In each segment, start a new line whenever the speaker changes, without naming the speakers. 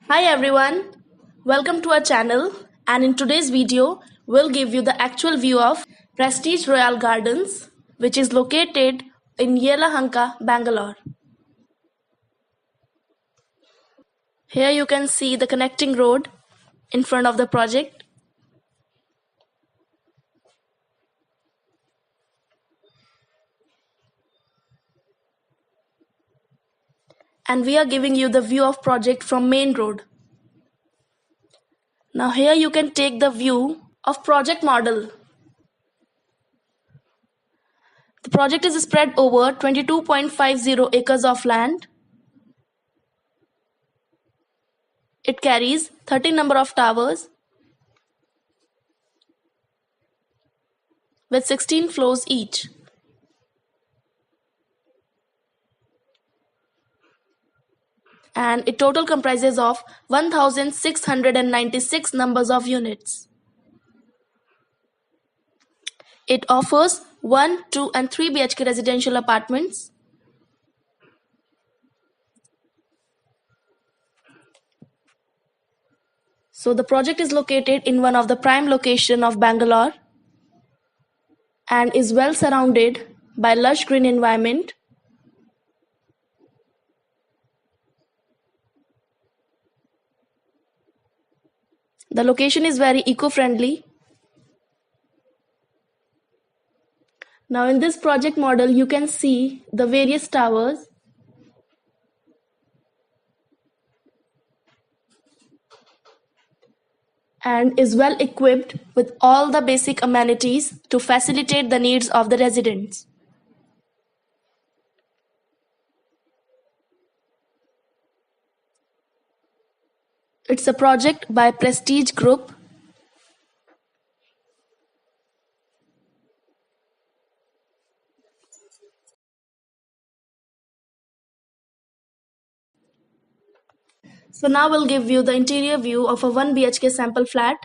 Hi everyone, welcome to our channel, and in today's video we'll give you the actual view of Prestige Royale Gardens, which is located in Yelahanka, Bangalore. Here you can see the connecting road in front of the project, and we are giving you the view of project from main road. Now here you can take the view of project model. The project is spread over 22.50 acres of land. It carries 13 number of towers with 16 floors each. And it total comprises of 1696 numbers of units. It offers 1, 2 and 3 BHK residential apartments. So the project is located in one of the prime location of Bangalore and is well surrounded by lush green environment. The location is very eco-friendly. Now in this project model you can see the various towers and is well equipped with all the basic amenities to facilitate the needs of the residents. It's a project by Prestige Group. So now we'll give you the interior view of a 1 BHK sample flat.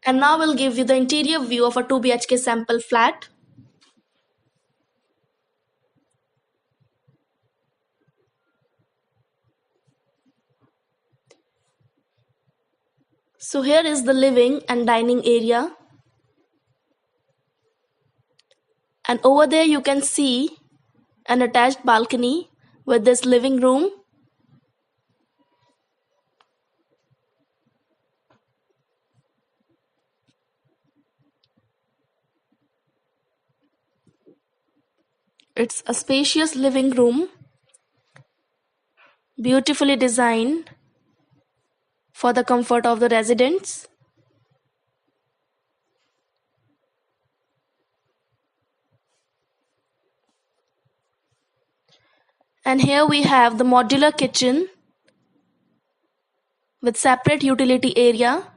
And now we'll give you the interior view of a 2 BHK sample flat. So here is the living and dining area. And over there you can see an attached balcony with this living room. It's a spacious living room, beautifully designed for the comfort of the residents. And here we have the modular kitchen with separate utility area.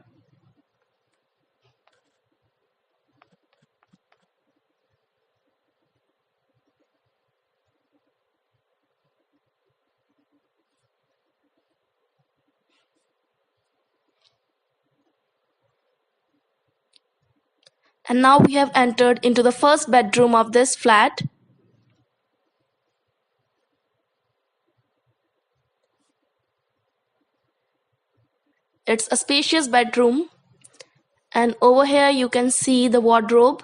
And now we have entered into the first bedroom of this flat. It's a spacious bedroom, and over here you can see the wardrobe.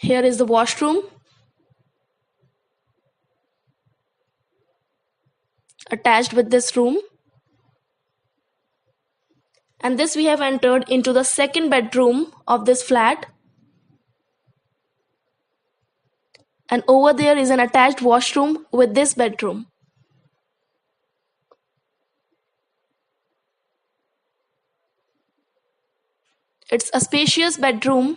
Here is the washroom attached with this room. And this we have entered into the second bedroom of this flat. And over there is an attached washroom with this bedroom. It's a spacious bedroom.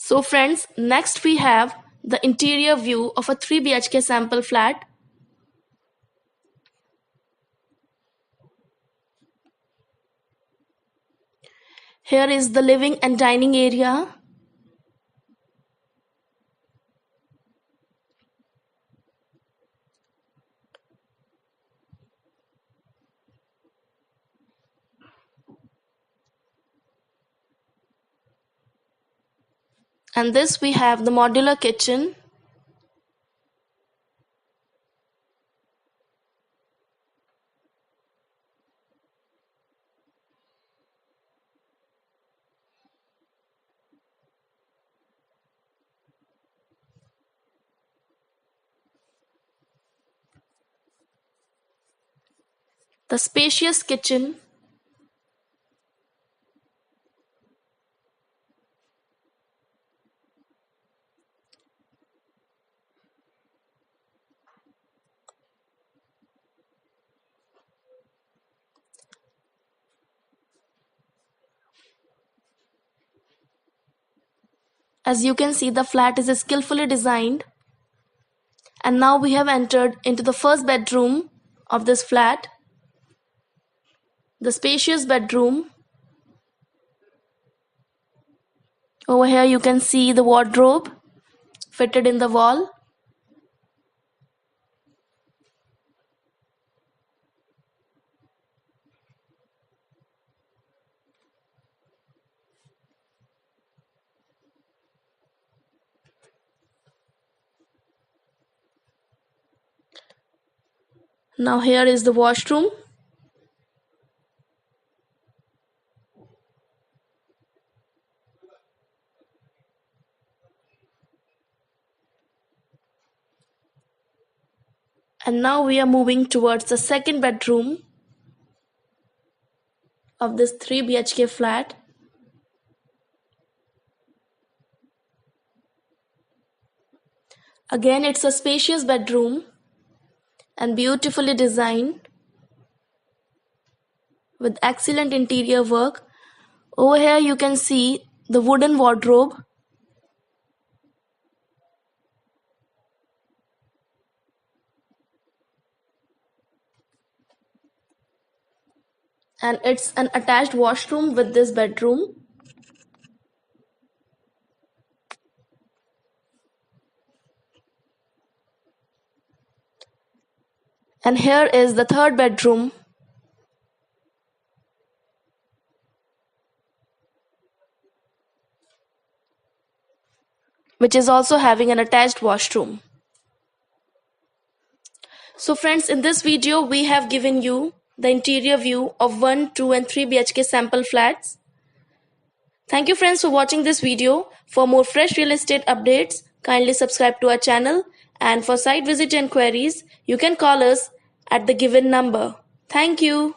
So friends, next we have the interior view of a 3 BHK sample flat. Here is the living and dining area. And this we have the modular kitchen. The spacious kitchen. As you can see, the flat is skillfully designed. And now we have entered into the first bedroom of this flat. The spacious bedroom. Over here you can see the wardrobe fitted in the wall. Now here is the washroom. And now we are moving towards the second bedroom of this 3 BHK flat. Again, it's a spacious bedroom and beautifully designed with excellent interior work. Over here you can see the wooden wardrobe. And it's an attached washroom with this bedroom. And here is the third bedroom. Which is also having an attached washroom. So friends, in this video we have given you the interior view of 1, 2 and 3 BHK sample flats. Thank you friends for watching this video. For more fresh real estate updates, kindly subscribe to our channel, and for site visit enquiries, you can call us at the given number. Thank you.